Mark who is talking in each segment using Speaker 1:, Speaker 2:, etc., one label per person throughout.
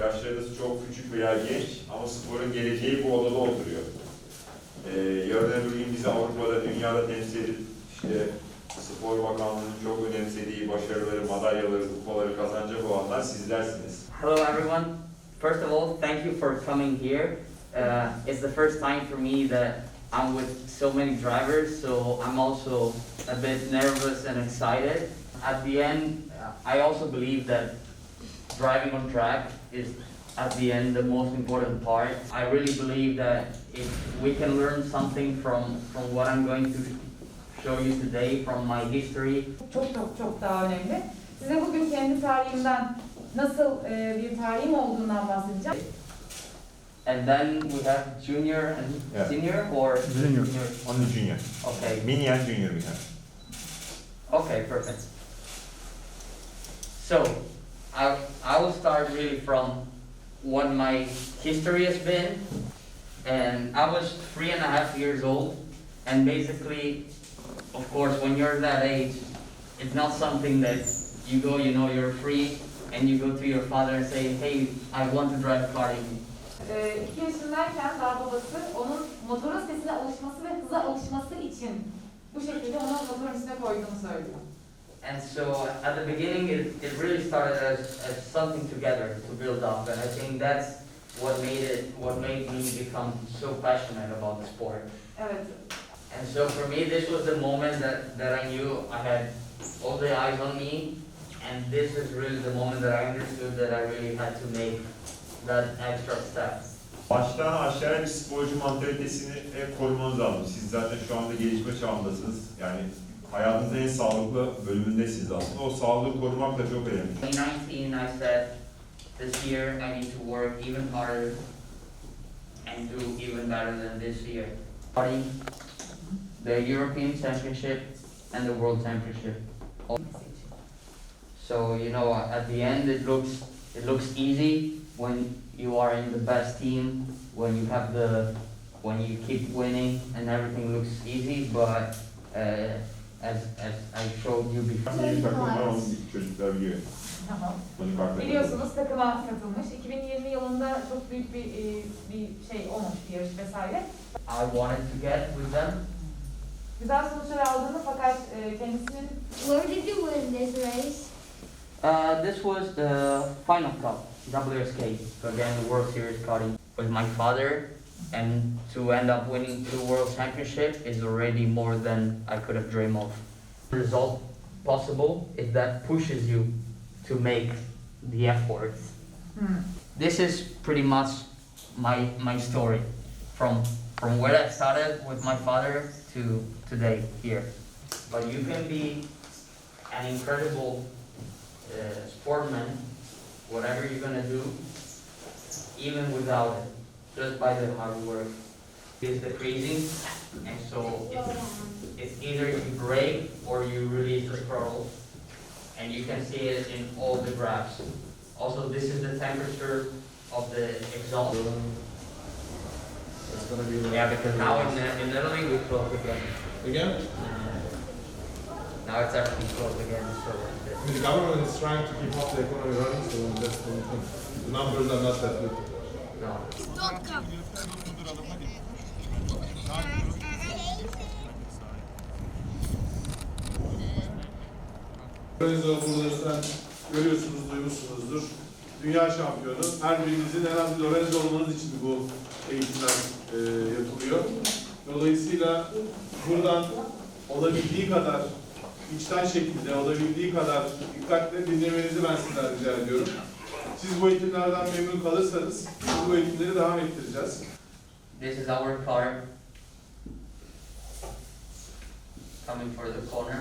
Speaker 1: Yaşlarınız çok küçük veya genç ama sporun geleceği bu odada oturuyor. Yarın öbür gün bizi Avrupa'da, dünyada temsil edip işte Spor Bakanlığı'nın çok önemsediği başarıları, madalyaları, kupaları kazanacak olanlar sizlersiniz.
Speaker 2: Hello everyone. First of all, thank you for coming here. It's the first time for me that I'm with so many drivers, so I'm also a bit nervous and excited. At the end, I also believe that driving on track is at the end the most important part. I really believe that if we can learn something from what I'm going to show you today, from my history.
Speaker 3: Çok daha önemli. Size bugün kendi tarihimden nasıl bir tarihim olduğundan bahsedeceğim.
Speaker 2: And then we have junior and senior, or
Speaker 1: Junior. Only junior.
Speaker 2: Okay.
Speaker 1: Mini and junior we have.
Speaker 2: Okay, perfect. So, I will start really from what my history has been. And I was 3.5 years old, and basically, of course, when you're that age, it's not something that you go, you know, you're free, and you go to your father and say, hey, I want to drive karting.
Speaker 3: 2 yaşındayken daha babası onun motorun sesine alışması ve hıza alışması için bu şekilde onu motorun üstüne koyduğunu söylüyor.
Speaker 2: And so at the beginning, it really started as something together to build up, and I think that's what made me become so passionate about the sport.
Speaker 3: Evet.
Speaker 2: And so for me, this was the moment that I knew I had all the eyes on me, and this is really the moment that I understood that I really had to make that extra step.
Speaker 1: Baştan aşağıya bir sporcu mantalitesini hep korumanız lazım. Siz zaten şu anda gelişme çağındasınız. Yani hayatınızın en sağlıklı bölümündesiniz aslında. O sağlığı korumak da çok önemli.
Speaker 2: In 2019, I said, this year I need to work even harder and do even better than this year. The European Championship and the World Championship. So, you know, at the end it looks easy when you are in the best team, when you keep winning and everything looks easy, but as I showed you before.
Speaker 1: Takım var, onu çocuklar biliyor.
Speaker 3: Tamam.
Speaker 1: Bunu farklı.
Speaker 3: Biliyorsunuz takıma katılmış. 2020 yılında çok büyük bir şey olmuş, bir yarış vesaire.
Speaker 2: I wanted to get with them.
Speaker 3: Güzel sonuçlar aldığını fakat kendisinin...
Speaker 4: Where did you win this race?
Speaker 2: This was the final cup, WSK, again the World Series karting with my father, and to end up winning 2 World Championship is already more than I could have dreamed of. The result possible is that pushes you to make the effort. This is pretty much my story from where I started with my father to today here. But you can be an incredible sportman, whatever you're gonna do, even without it, just by the hard work. It's decreasing, and so it's either you brake or you release the throttle, and you can see it in all the graphs. Also, this is the temperature of the exhaust.
Speaker 5: It's gonna be
Speaker 2: Yeah, because now in Italy we close again.
Speaker 5: again.
Speaker 2: Now it's actually closed again, so
Speaker 5: I mean, the government is trying to keep up the economy running, so that's the only thing. The numbers are not that good.
Speaker 2: no.
Speaker 5: Lorenzo buradan görüyorsunuz, duymuşsunuzdur. Dünya şampiyonu. Her birinizin en az bir Lorenzo olmanız için bu eğitimler yapılıyor. Dolayısıyla buradan olabildiği kadar içten şekilde, olabildiği kadar dikkatle dinlemenizi ben sizden rica ediyorum. Siz bu eğitimlerden memnun kalırsanız biz bu eğitimleri devam ettireceğiz.
Speaker 2: This is our car coming for the corner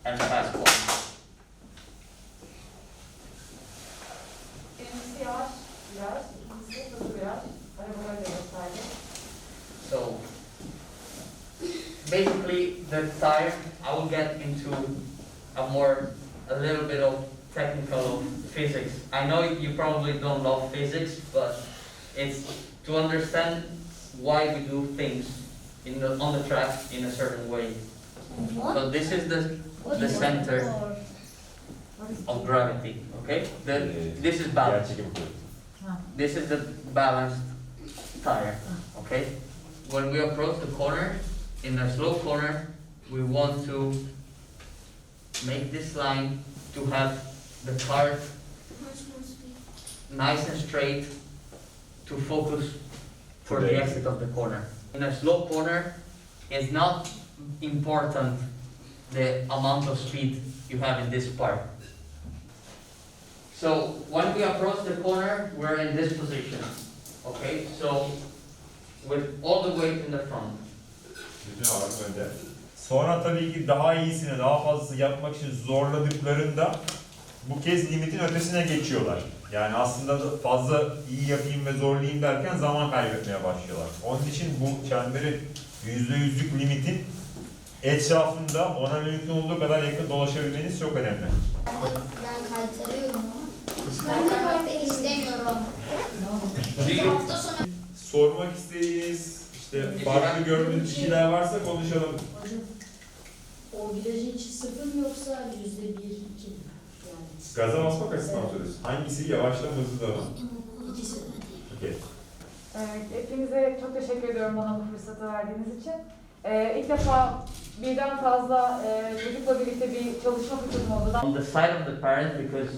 Speaker 2: and fast corner.
Speaker 3: Birincisi yavaş viraj, ikincisi hızlı viraj. Arabaları da gösterdi.
Speaker 2: So basically the tire, I will get into a little bit of technical physics. I know you probably don't love physics, but it's to understand why we do things on the track in a certain way. So this is the center of gravity, okay? This is balance. this is the balanced tire, okay? When we approach the corner, in a slow corner, we want to make this line to have the cart nice and straight to focus for the exit of the corner. In a slow corner, it's not important the amount of speed you have in this part. So when we approach the corner, we're in this position, okay? So with all the weight in the front.
Speaker 1: Bütün ağırlık önde. Sonra tabii ki daha iyisini, daha fazlasını yapmak için zorladıklarında bu kez limitin ötesine geçiyorlar. Yani aslında da fazla iyi yapayım ve zorlayayım derken zaman kaybetmeye başlıyorlar. Onun için bu çemberin %100'lük limitin etrafında ona mümkün olduğu kadar yakın dolaşabilmeniz çok önemli.
Speaker 4: Ben kaytarıyorum ama. Ben de kaytarı istemiyorum. Hafta sonu.
Speaker 1: Sormak istediğiniz, işte farklı gördüğünüz bir şeyler varsa konuşalım.
Speaker 6: Hocam, o virajın içi sıfır mı yoksa %1, 2 mi? Yani
Speaker 1: Gaza basmak açısından soruyorsun. Hangisi yavaşla mı hızlı mı?
Speaker 6: ikisi.
Speaker 1: Okay.
Speaker 3: Hepinize çok teşekkür ediyorum bana bu fırsatı verdiğiniz için. İlk defa birden fazla çocukla birlikte bir çalışma fırsatım oldu.
Speaker 2: On the side of the parents, because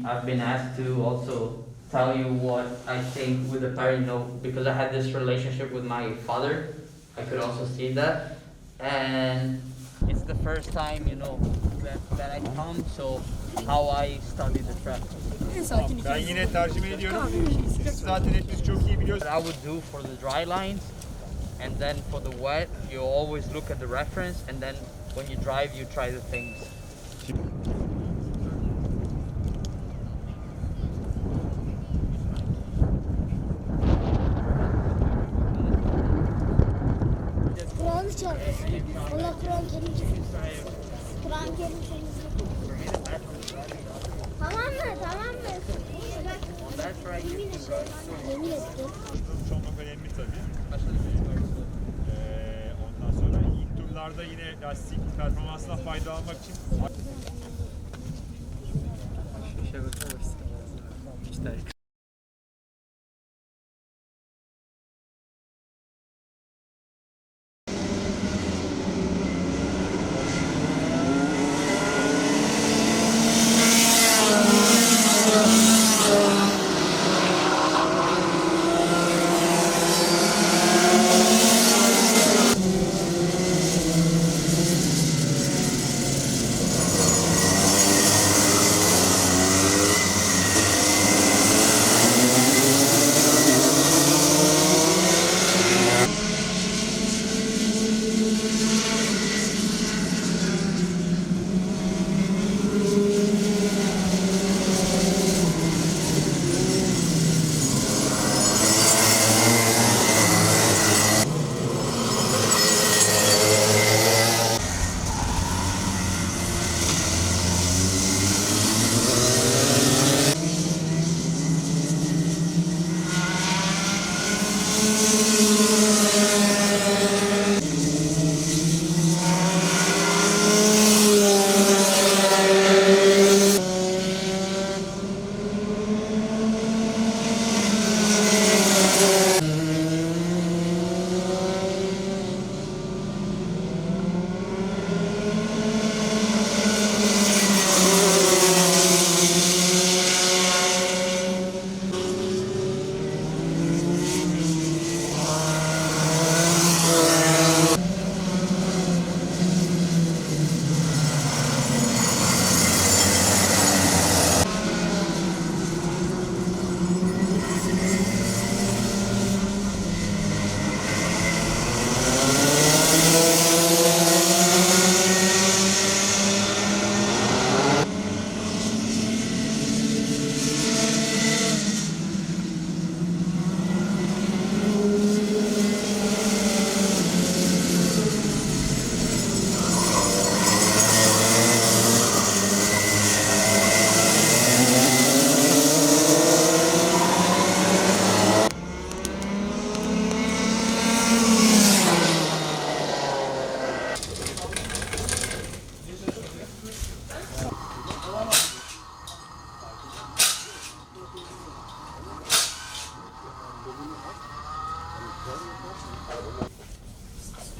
Speaker 2: I've been asked to also tell you what I think with the parent, because I had this relationship with my father, I could also see that. And it's the first time, that I come, so how I study the track.
Speaker 1: Ben yine tercüme ediyorum. Siz zaten hepiniz çok iyi biliyorsunuz.
Speaker 2: What I would do for the dry lines, and then for the wet, you always look at the reference, and then when you drive, you try the things.
Speaker 4: Kur'an çarpsın. Allah Kur'an Kerim çarpsın. Kur'an Kerim çarpsın. Tamam mı? Tamam mı? Yemin ettim.
Speaker 1: Çok önemli tabii. Ondan sonra ilk turlarda yine lastik performansına fayda almak için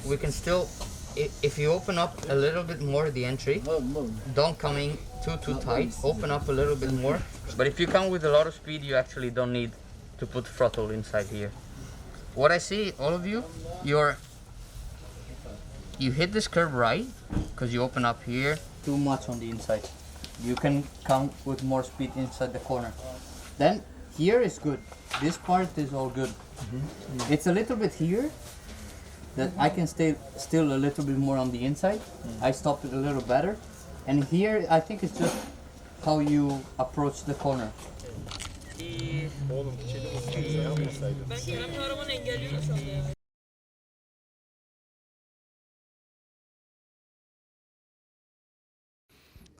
Speaker 2: We can still, if you open up a little bit more the entry, don't come in too tight, open up a little bit more. But if you come with a lot of speed, you actually don't need to put throttle inside here. What I see, all of you, you hit this curve right, because you open up here too much on the inside. You can come with more speed inside the corner. Then here is good. This part is all good. It's a little bit here that I can stay still a little bit more on the inside. I stopped it a little better. And here I think it's just how you approach the corner.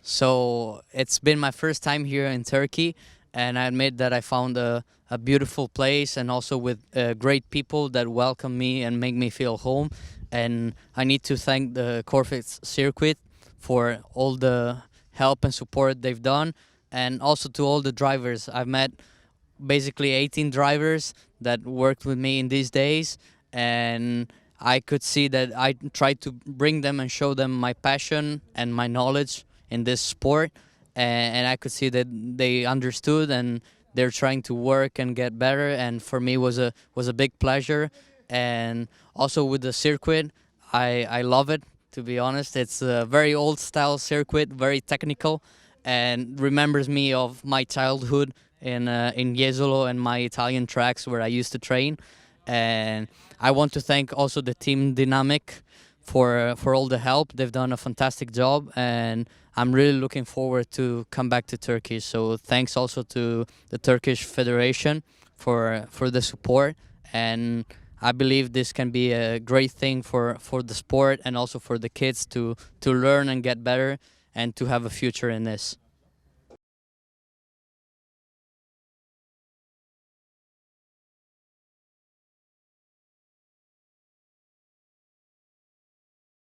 Speaker 2: So it's been my first time here in Turkey, and I admit that I found a beautiful place and also with great people that welcome me and make me feel home. And I need to thank the Körfez circuit for all the help and support they've done, and also to all the drivers. I've met basically 18 drivers that worked with me in these days, and I could see that I tried to bring them and show them my passion and my knowledge in this sport, and I could see that they understood and they're trying to work and get better, and for me was a big pleasure. And also with the circuit, I love it, to be honest. It's a very old style circuit, very technical, and remembers me of my childhood in Jesolo and my Italian tracks where I used to train. And I want to thank also the team Dynamic for all the help. They've done a fantastic job, and I'm really looking forward to come back to Turkey. So thanks also to the Turkish Federation for the support, and I believe this can be a great thing for the sport and also for the kids to learn and get better and to have a future in this.